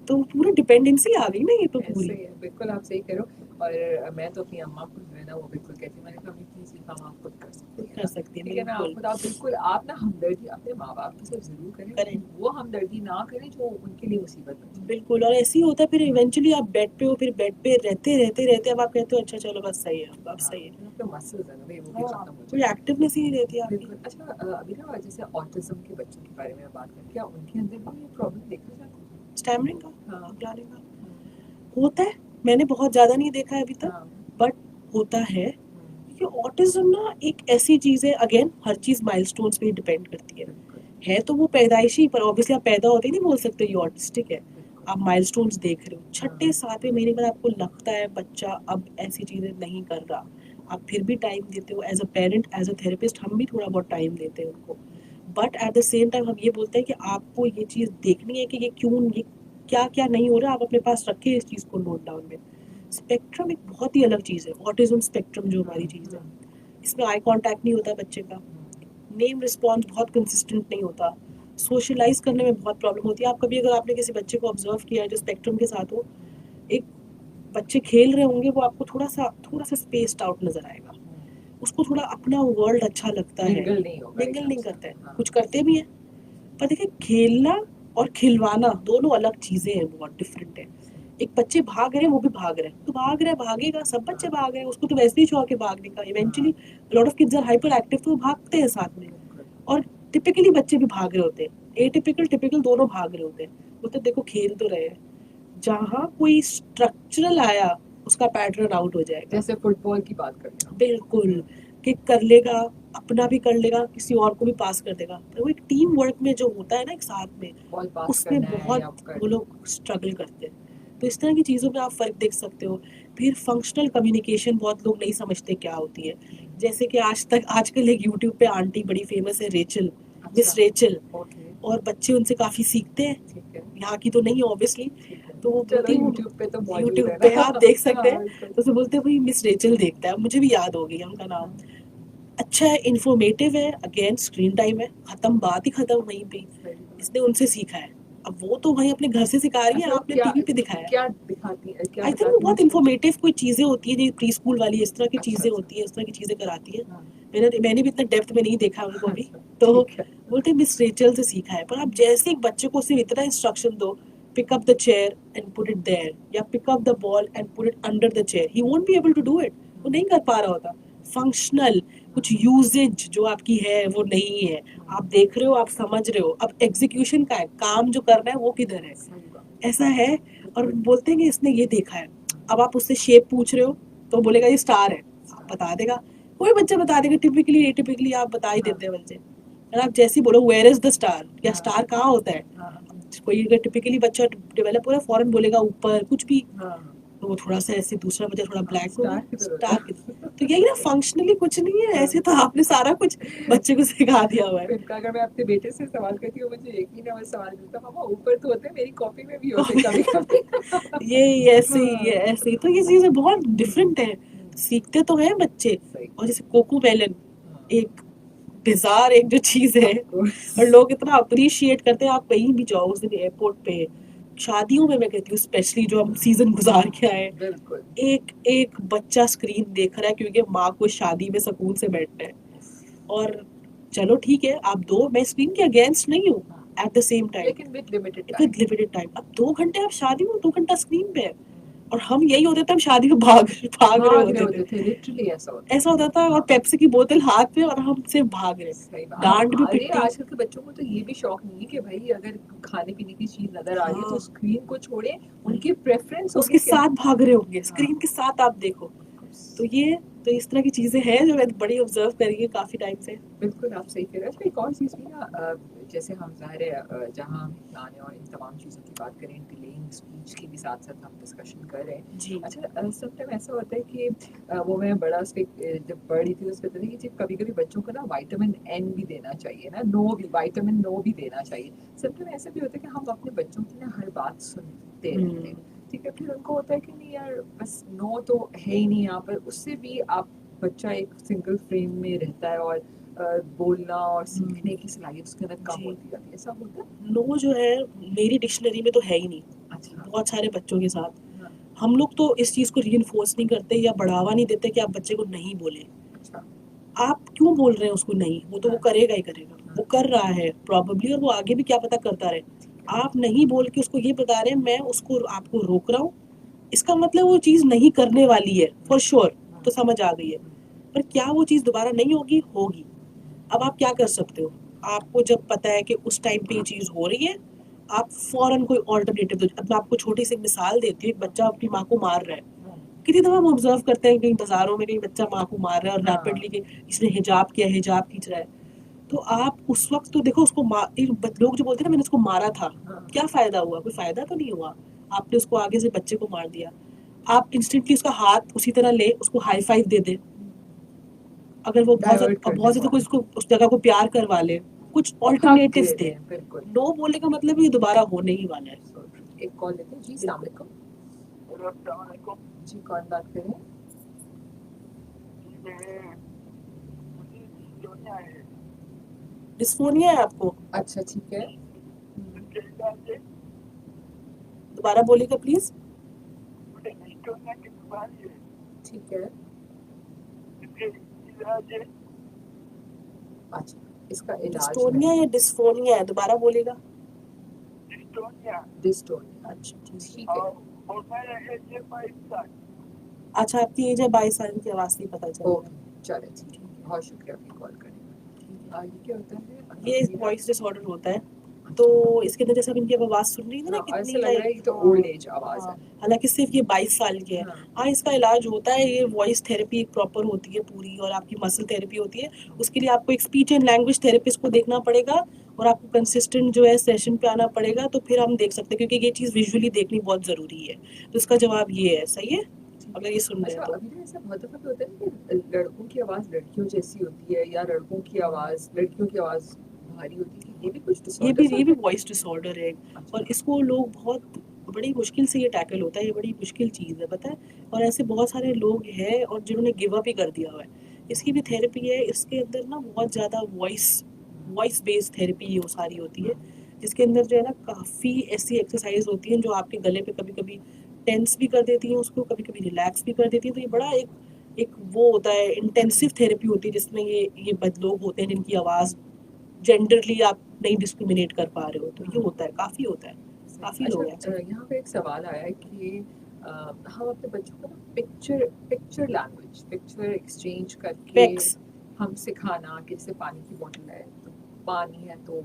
Speaker 2: तो पूरी डिपेंडेंसी आ गई ना ये तो पूरी।
Speaker 1: ऐसे ही है, बिल्कुल आप सही कह रहे हो। और मैं तो अपनी अम्मा को जो है ना वो बिल्कुल कहती हूँ, मैंने कहा इतनी सी काम आप खुद कर सकती
Speaker 2: खुद
Speaker 1: है
Speaker 2: कर
Speaker 1: ना,
Speaker 2: सकती है,
Speaker 1: ठीक है ना, आप
Speaker 2: बिल्कुल
Speaker 1: खुद, आप बिल्कुल आप ना हमदर्दी अपने माँ बाप की साथ जरूर करें,
Speaker 2: करें।
Speaker 1: वो हमदर्दी ना करें जो उनके लिए मुसीबत बन जाए।
Speaker 2: बिल्कुल, और ऐसे ही होता है फिर इवेंचुअली आप बेड पे हो, फिर बेड पे रहते रहते रहते अब आप कहते हो अच्छा चलो बस सही है, अब
Speaker 1: हाँ,
Speaker 2: सही है।
Speaker 1: तो मसल्स है ना भाई, वो भी
Speaker 2: हाँ,
Speaker 1: खत्म हो
Speaker 2: कोई
Speaker 1: जाए।
Speaker 2: एक्टिवनेस ही नहीं रहती आपकी।
Speaker 1: बिल्कुल। अच्छा अभी ना जैसे ऑटिज्म के बच्चों के बारे में बात करें, क्या उनके अंदर भी ये प्रॉब्लम देखा जाता है?
Speaker 2: स्टैमरिंग का,
Speaker 1: हाँ।
Speaker 2: घबराने का होता है, मैंने बहुत ज़्यादा नहीं देखा है अभी तक,
Speaker 1: हाँ।
Speaker 2: बट होता है। क्योंकि ऑटिज्म ना एक ऐसी चीज़ है, अगेन हर चीज़ माइलस्टोन्स पे डिपेंड करती है तो वो पैदाइशी, पर ऑब्वियसली आप पैदा होते ही नहीं बोल सकते ये ऑटिस्टिक है। आप माइलस्टोन्स देख रहे हो, छठे सातवें महीने बाद आपको लगता है बच्चा अब ऐसी चीज़ें नहीं कर रहा, आप फिर भी टाइम देते हो, as a parent as a therapist हम भी थोड़ा बहुत टाइम देते हैं उनको। But at the same time हम ये बोलते हैं कि आपको ये चीज़ देखनी है कि ये क्यों, ये क्या क्या नहीं हो रहा, आप अपने पास रखें इस चीज़ को नोट डाउन में। स्पेक्ट्रम एक बहुत ही अलग चीज़ है, ऑटिज्म स्पेक्ट्रम जो हमारी चीज़ है, इसमें आई कांटेक्ट नहीं होता बच्चे का, नेम रिस्पॉन्स बहुत कंसिस्टेंट नहीं होता, सोशलाइज करने में बहुत प्रॉब्लम होती है। आप कभी अगर आपने किसी बच्चे को ऑब्जर्व किया है जो स्पेक्ट्रम के साथ हो, एक बच्चे खेल रहे होंगे वो आपको थोड़ा सा स्पेस्ड आउट नजर आएगा, उसको थोड़ा अपना वर्ल्ड अच्छा लगता है,
Speaker 1: मिंगल नहीं होगा
Speaker 2: मिंगल
Speaker 1: एकदम
Speaker 2: नहीं
Speaker 1: से।
Speaker 2: करते हैं,
Speaker 1: हाँ।
Speaker 2: कुछ करते भी हैं। पर देखिए खेलना और खिलवाना दोनों अलग चीजें हैं, बहुत डिफरेंट है। एक बच्चे भाग रहे हैं, वो भी भाग रहे हैं, तो भाग रहा है भागेगा, सब बच्चे भाग रहे हैं, उसको तो वैसे ही शौक है भागने का, eventually lot of kids are hyperactive तो वो भागते हैं साथ में। और टिपिकली बच्चे भी भाग रहे होते हैं, एटिपिकल टिपिकल दोनों भाग रहे होते हैं, वो तो देखो खेल तो रहे हैं। जहाँ कोई स्ट्रक्चरल आया उसका पैटर्न आउट हो जाएगा।
Speaker 1: जैसे फुटबॉल की बात करते हो,
Speaker 2: बिल्कुल, किक कर लेगा, अपना भी कर लेगा, किसी और को भी पास कर देगा, पर वो एक टीम वर्क में जो होता है ना एक साथ में,
Speaker 1: बॉल पास
Speaker 2: उसमें
Speaker 1: करना है या
Speaker 2: बहुत वो
Speaker 1: करना
Speaker 2: लोग स्ट्रगल करते हैं। तो इस तरह की चीज़ों में आप फ़र्क देख सकते हो। फिर फंक्शनल कम्युनिकेशन बहुत लोग नहीं समझते क्या होती है। जैसे कि आजकल एक यूट्यूब पे आंटी बड़ी फेमस है, रेचल, मिस रेचल,
Speaker 1: ओके,
Speaker 2: और बच्चे उनसे काफ़ी सीखते हैं,
Speaker 1: ठीक है,
Speaker 2: यहाँ की तो नहीं है ऑब्वियसली।
Speaker 1: ठीक है।
Speaker 2: तो वो
Speaker 1: चलो
Speaker 2: बोलती है, वो
Speaker 1: यूट्यूब पे तो मौजूद
Speaker 2: यूट्यूब
Speaker 1: है
Speaker 2: पे
Speaker 1: ना।
Speaker 2: आप देख सकते
Speaker 1: हाँ,
Speaker 2: हैं,
Speaker 1: बिल्कुल।
Speaker 2: तो उसे बोलते हैं भाई मिस रेचल देखता है, मुझे भी याद हो गई है उनका नाम। अच्छा है, इंफॉर्मेटिव है, अगेन स्क्रीन टाइम है, खत्म, बात ही खत्म वहीं पे।
Speaker 1: सही बात।
Speaker 2: इसने उनसे सीखा है, अब वो तो वहीं अपने घर से सिखा रही है,
Speaker 1: अच्छा वो
Speaker 2: आपने
Speaker 1: क्या
Speaker 2: टीवी पे दिखाया है।
Speaker 1: क्या दिखाती है, क्या
Speaker 2: आई थिंक वो
Speaker 1: बताती है
Speaker 2: बहुत
Speaker 1: उसमें?
Speaker 2: इंफॉर्मेटिव कोई चीजें होती है, जो प्री स्कूल वाली इस तरह की
Speaker 1: अच्छा
Speaker 2: चीजें
Speaker 1: अच्छा।
Speaker 2: होती है, इस तरह की चीजें कराती है।
Speaker 1: हाँ।
Speaker 2: मैंने भी इतना डेप्थ में नहीं देखा उनको अभी।
Speaker 1: अच्छा,
Speaker 2: तो
Speaker 1: ठीक है।
Speaker 2: बोलते हैं मिस रेचल से सीखा है, पर आप जैसे एक बच्चे को सिर्फ इतना इंस्ट्रक्शन दो, pick up the chair and put it there, या pick up the ball and put it under the chair, he won't be able to do it, वो नहीं कर पा रहा होता। फंक्शनल कुछ यूजेज जो आपकी है वो नहीं है, आप देख रहे हो, आप समझ रहे हो, अब एग्जीक्यूशन का है, काम जो करना है वो किधर है,
Speaker 1: सही बात।
Speaker 2: ऐसा है। और बोलते हैं कि इसने ये देखा है, अब आप उससे शेप पूछ रहे हो तो बोलेगा ये स्टार है, आप बता देगा, कोई बच्चा बता देगा, टिपिकली एटिपिकली आप बता ही देते हैं बच्चे। और आप जैसे ही बोलो वेयर इज द स्टार, या स्टार कहाँ होता है, कोई अगर टिपिकली बच्चा डेवलप हो रहा है फौरन बोलेगा ऊपर कुछ भी, तो वो थोड़ा सा ऐसे, दूसरा बच्चा थोड़ा ब्लैक होगा,
Speaker 1: स्टार किधर होता
Speaker 2: स्टार
Speaker 1: है?
Speaker 2: किधर, तो यही ना फंक्शनली कुछ नहीं है, ऐसे तो आपने सारा कुछ बच्चे को सिखा दिया हुआ है।
Speaker 1: फिर अगर मैं अपने बेटे से सवाल करती हूँ, मुझे यकीन है वो सवाल करता, पापा ऊपर तो होते हैं, मेरी कॉपी में भी होते कभी कभी।
Speaker 2: ये ऐसे ही है, ऐसे ही, तो ये चीजें बहुत डिफरेंट है, सीखते तो हैं बच्चे।
Speaker 1: सही।
Speaker 2: और जैसे कोको मेलन, एक बिजार एक जो चीज है, और लोग इतना अप्रिशिएट करते हैं, आप कहीं भी जाओ उस दिन एयरपोर्ट पे, शादियों में मैं कहती हूँ स्पेशली जो हम सीजन गुजार के आए,
Speaker 1: बिल्कुल।
Speaker 2: एक एक बच्चा स्क्रीन देख रहा है क्योंकि माँ को शादी में सुकून से बैठना है। और चलो ठीक है आप दो, मैं स्क्रीन के अगेंस्ट नहीं हूँ, एट द सेम टाइम
Speaker 1: लेकिन with limited time.
Speaker 2: With limited time. अब 2 घंटे आप शादी में, 2 घंटा स्क्रीन पे है, और हम यही होते थे, हम शादी में भाग रहे होते थे,
Speaker 1: लिटरली ऐसा होता
Speaker 2: ऐसा होता था, और पेप्सी की बोतल हाथ में और हम सिर्फ भाग रहे,
Speaker 1: सही बात।
Speaker 2: डांट भी
Speaker 1: अरे
Speaker 2: पिटती।
Speaker 1: आजकल के बच्चों को तो ये भी शौक नहीं है कि भाई अगर खाने पीने की चीज नजर आ रही है तो
Speaker 2: हाँ,
Speaker 1: स्क्रीन को छोड़े, उनकी प्रेफरेंस होगी
Speaker 2: उसके
Speaker 1: कि
Speaker 2: साथ भाग रहे होंगे,
Speaker 1: हाँ।
Speaker 2: स्क्रीन के साथ आप देखो। तो ये तो इस तरह की चीजें हैं जो मैं बड़ी ऑब्जर्व करी है काफी टाइम से।
Speaker 1: बिल्कुल आप सही कह रहे हैं। अच्छा एक और चीज़ भी ना जैसे हम ज़ाहिर है जहाँ हम प्लान और इन तमाम चीज़ों की बात करें, डिलेइंग स्पीच की भी साथ-साथ हम डिस्कशन कर रहे हैं।
Speaker 2: जी
Speaker 1: अच्छा सम टाइम ऐसा होता है कि वो मैं बड़ा उस पे जब पढ़ रही थी उस पे कहते थे कि जी कभी-कभी बच्चों को ना विटामिन एन भी देना चाहिए ना, नो भी विटामिन नो भी देना चाहिए। सम टाइम ऐसा भी होता है कि हम अपने बच्चों की ना हर बात सुनते रहते हैं, ठीक है? फिर उनको होता है कि नहीं यार बस नो तो है ही नहीं यहाँ पर, उससे भी आप बच्चा एक सिंगल फ्रेम में रहता है और बोलना और सीखने की सलाहियत उसके अंदर कम
Speaker 2: जी
Speaker 1: होती जाती है, ऐसा होता है?
Speaker 2: नो जो है मेरी डिक्शनरी में तो है ही नहीं,
Speaker 1: अच्छा,
Speaker 2: बहुत सारे बच्चों के साथ।
Speaker 1: हाँ,
Speaker 2: हम लोग तो इस चीज को रीइंफोर्स नहीं करते या बढ़ावा नहीं देते कि आप बच्चे को नहीं बोले।
Speaker 1: अच्छा,
Speaker 2: आप क्यों बोल रहे हैं उसको नहीं, वो तो वो
Speaker 1: हाँ,
Speaker 2: करेगा ही करेगा,
Speaker 1: हाँ,
Speaker 2: वो कर रहा है प्रॉब्ली और वो आगे भी क्या पता करता रहे।
Speaker 1: ठीक है,
Speaker 2: आप नहीं बोल के उसको ये बता रहे हैं मैं उसको आपको रोक रहा हूँ, इसका मतलब वो चीज नहीं करने वाली है फॉर श्योर,
Speaker 1: हाँ,
Speaker 2: तो समझ आ गई है। पर क्या वो चीज दोबारा नहीं होगी, होगी। अब आप क्या कर सकते हो, आपको जब पता है कि उस टाइम पे ये चीज हो रही है, आप फौरन कोई ऑल्टरनेटिव दो। अब मैं आपको छोटी सी एक मिसाल देती हूँ, एक बच्चा अपनी माँ को मार रहा है।
Speaker 1: हाँ,
Speaker 2: कितनी दफा हम ऑब्जर्व करते हैं कहीं बाजारों में कहीं बच्चा माँ को मार रहा है और
Speaker 1: हाँ,
Speaker 2: रैपिडली कि इसने हिजाब किया, हिजाब खींच रहा है। तो आप उस वक्त तो देखो उसको लोग जो बोलते हैं ना मैंने उसको मारा था,
Speaker 1: हाँ,
Speaker 2: क्या फायदा हुआ, कोई फायदा तो नहीं हुआ। आपने उसको आगे से बच्चे को मार दिया। आप इंस्टेंटली उसका हाथ उसी तरह ले उसको हाई फाइव दे दे, अगर वो बहुत
Speaker 1: डाइवर्ट
Speaker 2: ज्यादा
Speaker 1: कर
Speaker 2: बहुत
Speaker 1: दें
Speaker 2: ज्यादा कोई
Speaker 1: मौत,
Speaker 2: उसको उस जगह को प्यार करवा ले, कुछ
Speaker 1: हक
Speaker 2: ऑल्टरनेटिव्स
Speaker 1: दे
Speaker 2: दे।
Speaker 1: दें, बिल्कुल।
Speaker 2: नो बोलने का मतलब ये दोबारा होने ही वाला है।
Speaker 1: So, एक कॉल लेते हैं जी, अस्सलाम
Speaker 2: बिल्कुल।
Speaker 1: वालेकुम। जी, कौन बात कर रहे हैं?
Speaker 2: डिस्फोनिया है आपको?
Speaker 1: अच्छा, ठीक है।
Speaker 2: दोबारा बोलिएगा प्लीज।
Speaker 1: ठीक है, अच्छा, इसका इलाज है
Speaker 2: डिस्टोनिया या डिस्फोनिया है, दोबारा बोलिएगा।
Speaker 1: डिस्टोनिया,
Speaker 2: अच्छा ठीक
Speaker 1: ठीक है।
Speaker 2: है। अच्छा आपकी एज है 22 साल की, आवाज से ही पता चल रहा
Speaker 1: ओके,
Speaker 2: है।
Speaker 1: चले ठीक है।
Speaker 2: ठीक है
Speaker 1: बहुत शुक्रिया आपकी कॉल करने
Speaker 2: ठीक
Speaker 1: का।
Speaker 2: है।
Speaker 1: ये क्या होता है
Speaker 2: ये
Speaker 1: मेरा
Speaker 2: वॉइस डिसऑर्डर होता है। तो
Speaker 1: अच्छा,
Speaker 2: इसके अंदर जैसे आप इनकी अब आवाज सुन रही है ना
Speaker 1: हाँ, ऐसा
Speaker 2: कितनी
Speaker 1: लग रहा है
Speaker 2: लाइक,
Speaker 1: ये तो ओल्ड
Speaker 2: हाँ
Speaker 1: एज आवाज़
Speaker 2: हाँ,
Speaker 1: है।
Speaker 2: हालांकि सिर्फ ये 22 साल की है।
Speaker 1: हाँ,
Speaker 2: हाँ इसका इलाज होता है, ये वॉइस थेरेपी एक प्रॉपर होती है पूरी, और आपकी मसल थेरेपी होती है। उसके लिए आपको एक स्पीच एंड लैंग्वेज थेरेपिस्ट को देखना पड़ेगा, और आपको कंसिस्टेंट जो है सेशन पे आना पड़ेगा, तो फिर हम देख सकते हैं, क्योंकि ये चीज़ विजुअली देखनी बहुत ज़रूरी है। तो इसका जवाब ये है, सही है
Speaker 1: ठीक
Speaker 2: अगर
Speaker 1: है।
Speaker 2: ये सुन रहे
Speaker 1: अच्छा
Speaker 2: हैं तो।
Speaker 1: अभी ना ऐसा बहुत दफ़ा तो होता है ना कि लड़कों की आवाज़ लड़कियों जैसी होती है या लड़कों की आवाज़ लड़कियों की आवाज़ भारी होती है, ये भी कुछ डिसऑर्डर्स
Speaker 2: ये भी
Speaker 1: होते हैं?
Speaker 2: वॉइस डिसऑर्डर है, और
Speaker 1: अच्छा,
Speaker 2: इसको लोग बहुत बड़ी मुश्किल से ये टैकल होता है, ये बड़ी मुश्किल चीज़ है पता है। और ऐसे बहुत सारे लोग हैं और जिन्होंने गिव अप ही कर दिया हुआ है। इसकी भी थेरेपी है, इसके अंदर ना बहुत ज़्यादा वॉइस वॉइस बेस्ड थेरेपी वो सारी होती है, जिसके अंदर जो है ना काफ़ी ऐसी एक्सरसाइज होती हैं जो आपके गले पे कभी कभी टेंस भी कर देती हैं उसको, कभी कभी रिलैक्स भी कर देती हैं। तो ये बड़ा एक वो होता है, इंटेंसिव थेरेपी होती है, जिसमें ये लोग होते हैं जिनकी आवाज़ जेंडरली आप नहीं डिस्क्रिमिनेट कर पा रहे हो, तो ये होता है, काफ़ी होता है।
Speaker 1: सही।
Speaker 2: काफ़ी
Speaker 1: अच्छा
Speaker 2: लोग हैं ऐसे।
Speaker 1: यहाँ पे एक सवाल आया है कि हम अपने बच्चों को ना picture picture language picture exchange करके
Speaker 2: पेक्स।
Speaker 1: हम सिखाना कि जैसे पानी की बोतल है तो पानी है तो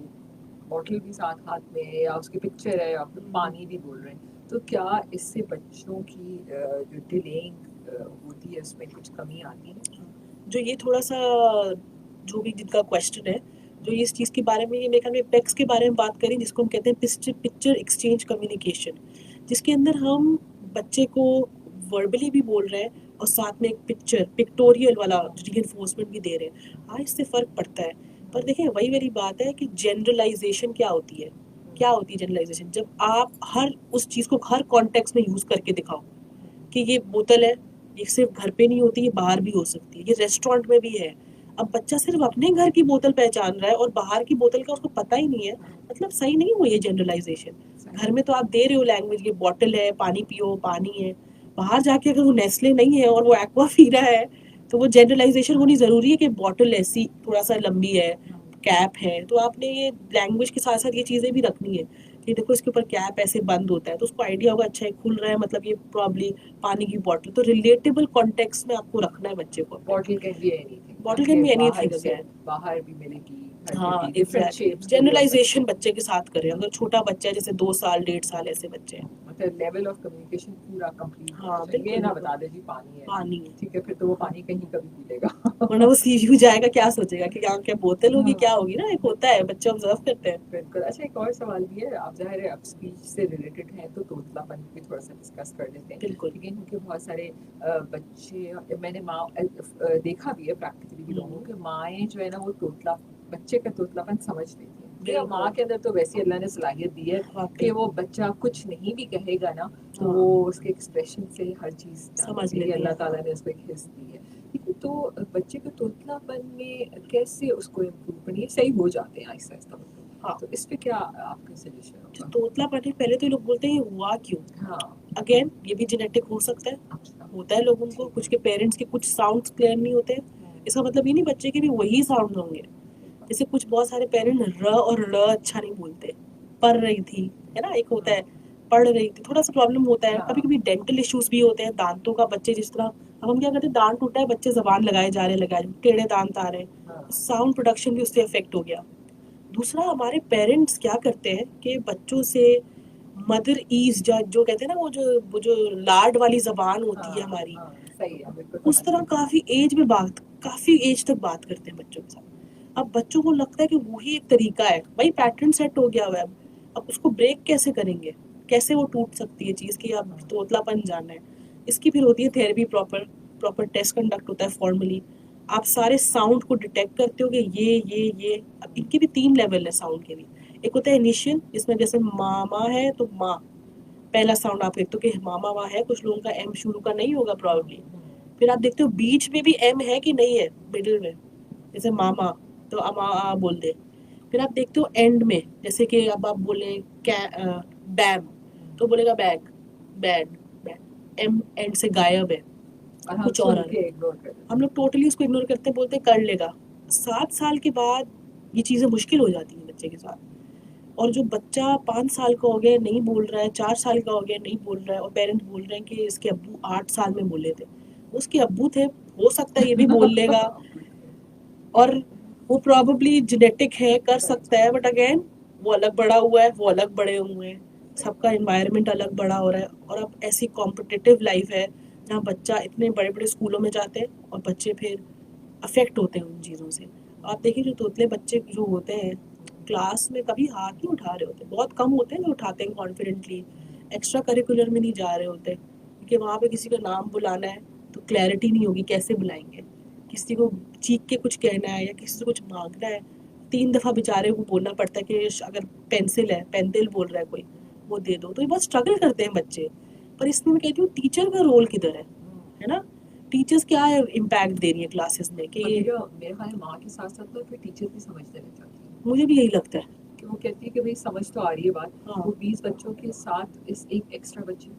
Speaker 1: बॉटल भी साथ हाथ में है या उसकी पिक्चर है या फिर पानी भी बोल रहे हैं, तो क्या इससे बच्चों की जो डिलेइंग होती है उसमें कुछ कमी आती है?
Speaker 2: जो ये थोड़ा सा, जो भी जिनका क्वेश्चन है, जो ये इस चीज़ के बारे में, ये मेरे ख्याल में पेक्स के बारे में बात करें, जिसको हम कहते हैं पिक्चर पिक्चर एक्सचेंज कम्युनिकेशन, जिसके अंदर हम बच्चे को वर्बली भी बोल रहे हैं और साथ में एक पिक्टोरियल वाला रीइंफोर्समेंट भी दे रहे हैं। हाँ इससे फ़र्क पड़ता है। पर देखें वही वाली बात है कि जनरलाइजेशन क्या होती है, क्या होती है जनरलाइजेशन, जब आप हर उस चीज़ को हर कॉन्टेक्स्ट में यूज़ करके दिखाओ कि ये बोतल है, ये सिर्फ घर पे नहीं होती, ये बाहर भी हो सकती है, ये रेस्टोरेंट में भी है। अब बच्चा सिर्फ अपने घर की बोतल पहचान रहा है और बाहर की बोतल का उसको पता ही नहीं है, मतलब सही नहीं हुआ ये जनरलाइजेशन। घर में तो आप दे रहे हो लैंग्वेज, ये बॉटल है, पानी पियो, पानी है। बाहर जाके अगर वो नेस्ले नहीं है और वो एक्वा पी रहा है, तो वो जनरलाइजेशन होनी ज़रूरी है कि बॉटल ऐसी थोड़ा सा लंबी है, कैप है, तो आपने ये लैंग्वेज के साथ साथ ये चीज़ें भी रखनी है कि देखो इसके ऊपर कैप ऐसे बंद होता है, तो उसको आइडिया होगा अच्छा है खुल रहा है, मतलब ये प्रॉब्ली पानी की बॉटल। तो रिलेटेबल कॉन्टेक्स्ट में आपको रखना है बच्चे को अपने।
Speaker 1: बॉटल कैन बी एनीथिंग ना
Speaker 2: बॉटल कैन
Speaker 1: कि
Speaker 2: बी
Speaker 1: बाहर
Speaker 2: एनीथिंग
Speaker 1: से
Speaker 2: अगेन।
Speaker 1: बाहर भी मिलेगी, घर में
Speaker 2: हाँ
Speaker 1: भी डिफरेंट
Speaker 2: एग्जैक्टली,
Speaker 1: शेप्स की भी हो सकती
Speaker 2: जनरलाइजेशन
Speaker 1: है।
Speaker 2: बच्चे के साथ करें, अगर छोटा बच्चा है जैसे 2 साल 1.5 साल ऐसे बच्चे हैं।
Speaker 1: दैट लेवल ऑफ कम्युनिकेशन पूरा कंप्लीट होना
Speaker 2: हाँ,
Speaker 1: चाहिए। ये
Speaker 2: बिल्कुल,
Speaker 1: ना
Speaker 2: बिल्कुल।
Speaker 1: बता दे जी पानी है,
Speaker 2: पानी है।
Speaker 1: ठीक है, फिर तो वो पानी कहीं कभी पी लेगा।
Speaker 2: वरना वो सीज भी जाएगा, क्या सोचेगा कि क्या बोतल होगी, क्या
Speaker 1: हाँ,
Speaker 2: होगी ना, एक होता है, बच्चे ऑब्जर्व करते हैं।
Speaker 1: बिल्कुल। अच्छा, एक और सवाल भी है, आप ज़ाहिर है अब स्पीच से रिलेटेड हैं तो तोतलापन भी थोड़ा सा डिस्कस कर लेते हैं,
Speaker 2: बिल्कुल।
Speaker 1: ठीक है, क्योंकि बहुत सारे बच्चे, मैंने देखा भी है प्रैक्टिकली भी लोगों के, माएँ जो है ना वो तोतला बच्चे का तोतलापन समझ लेती हैं। या माँ
Speaker 2: बिल्कुल।
Speaker 1: के अंदर तो वैसे अल्लाह ने सलाहियत दी है
Speaker 2: वाक़ई।
Speaker 1: कि वो बच्चा कुछ नहीं भी कहेगा ना तो वो
Speaker 2: हाँ,
Speaker 1: उसके एक्सप्रेशन से हर चीज़ जान
Speaker 2: समझ
Speaker 1: लेती है। ये
Speaker 2: लेती
Speaker 1: अल्लाह
Speaker 2: है,
Speaker 1: ताला
Speaker 2: हाँ।
Speaker 1: ने उसको एक हिस्स दी है। ठीक है, तो बच्चे के तोतलापन में कैसे उसको इम्प्रूव करें? ये सही हो जाते हैं आहिस्ता-आहिस्ता मतलब।
Speaker 2: हाँ,
Speaker 1: तो इस पे क्या आपका सजेशन
Speaker 2: जो
Speaker 1: होगा?
Speaker 2: तोतलापन है, पहले तो ये लोग बोलते हैं ये हुआ क्यों?
Speaker 1: हाँ,
Speaker 2: अगेन ये भी जेनेटिक हो सकता है,
Speaker 1: अच्छा,
Speaker 2: होता है लोगों को,
Speaker 1: ठीक
Speaker 2: कुछ
Speaker 1: है।
Speaker 2: के पेरेंट्स के कुछ साउंड्स क्लियर नहीं होते। इसका मतलब ये नहीं बच्चे के भी वही साउंड होंगे। जैसे कुछ बहुत सारे पेरेंट्स र और ड़ अच्छा नहीं बोलते, पढ़ रही थी, है ना, एक होता है पढ़ रही थी, थोड़ा सा प्रॉब्लम होता है। कभी
Speaker 1: हाँ,
Speaker 2: कभी डेंटल इश्यूज भी होते हैं, दांतों का, बच्चे जिस तरह, अब हम क्या करते हैं, दांत टूटा है, बच्चे जबान लगाए जा रहे, टेढ़े दांत आ रहे
Speaker 1: हाँ,
Speaker 2: हैं, साउंड प्रोडक्शन भी उससे इफेक्ट हो गया। दूसरा, हमारे पेरेंट्स क्या करते हैं कि बच्चों से मदर ईज जो कहते हैं ना, वो जो लाड वाली जबान होती है
Speaker 1: हाँ,
Speaker 2: हमारी,
Speaker 1: हाँ, सही है, बिल्कुल
Speaker 2: उस
Speaker 1: समझ
Speaker 2: तरह
Speaker 1: रही
Speaker 2: काफी एज तक बात करते हैं बच्चों के साथ। अब बच्चों को लगता है कि वही एक तरीका है, भाई पैटर्न सेट हो गया हुआ है। अब उसको ब्रेक कैसे करेंगे, कैसे वो टूट सकती है चीज की, अब
Speaker 1: हूँ।
Speaker 2: तोतलापन जानना है। इसकी फिर होती है therapy, proper proper test conduct होता है फॉर्मली। आप सारे साउंड को डिटेक्ट करते हो कि ये। अब इनके भी 3 लेवल है साउंड के भी। एक होता है इनिशियल, जिसमें जैसे मामा है तो माँ, पहला साउंड आप देखते हो कि मामा वहाँ है, कुछ लोगों का एम शुरू का नहीं होगा प्रॉब्ली। फिर आप देखते हो बीच में भी एम है कि नहीं है, मिडिल में, जैसे मामा तो अमा आ बोल दे। फिर आप देखते हो एंड में, जैसे कि अब आप बोले बैम तो बोलेगा bag, bad, bad, M end से गायब है,
Speaker 1: और हम
Speaker 2: कुछ और
Speaker 1: सुन
Speaker 2: आ रहा
Speaker 1: के
Speaker 2: है।
Speaker 1: इग्नोर कर देते
Speaker 2: हम लोग टोटली उसको इग्नोर करते हैं, बोलते हैं कर लेगा। 7 साल के बाद ये चीजें मुश्किल हो जाती हैं बच्चे के साथ। और जो बच्चा 5 साल का हो गया नहीं बोल रहा है, 4 साल का हो गया नहीं बोल रहा है, और पेरेंट्स बोल रहे हैं कि इसके अब्बू 8 साल में बोले थे, उसके अब्बू थे, हो सकता है ये भी बोल लेगा।
Speaker 1: हैं।
Speaker 2: और वो प्रॉबेबली जेनेटिक है, कर
Speaker 1: राइट,
Speaker 2: सकता है, बट अगेन वो अलग बड़ा हुआ है, वो अलग बड़े हुए हैं,
Speaker 1: सही
Speaker 2: सबका
Speaker 1: बात।
Speaker 2: इन्वायरमेंट अलग बड़ा हो रहा है। और अब ऐसी कॉम्पिटिटिव लाइफ है जहाँ बच्चा इतने बड़े बड़े स्कूलों में जाते हैं और बच्चे फिर अफेक्ट होते हैं उन चीज़ों से। आप देखिए जो तोतले बच्चे जो होते हैं क्लास में कभी हाथ नहीं उठा रहे होते, बहुत कम होते हैं जो उठाते हैं कॉन्फिडेंटली, एक्स्ट्रा करिकुलर में नहीं जा रहे होते, क्योंकि वहाँ पे किसी का नाम बुलाना है तो क्लैरिटी नहीं होगी, कैसे बुलाएंगे, किसी को चीख के कुछ कहना है या किसी से कुछ मांगना है, 3 दफा बेचारे को बोलना पड़ता है कि अगर पेंसिल है, पेंसिल बोल रहा है कोई, वो दे दो, तो ये बहुत स्ट्रगल करते हैं बच्चे। पर इसमें मैं कहती हूँ टीचर का रोल किधर है ना, टीचर्स क्या इम्पैक्ट दे रही है क्लासेस में कि
Speaker 1: और मेरा ख्याल है माँ के साथ साथ ना फिर टीचर भी समझते रह जाती है,
Speaker 2: मुझे भी यही लगता है।
Speaker 1: कि वो कहती है कि भाई समझ तो आ रही है बात,
Speaker 2: हाँ,
Speaker 1: वो 20 बच्चों के साथ इस एक एक्स्ट्रा बच्चे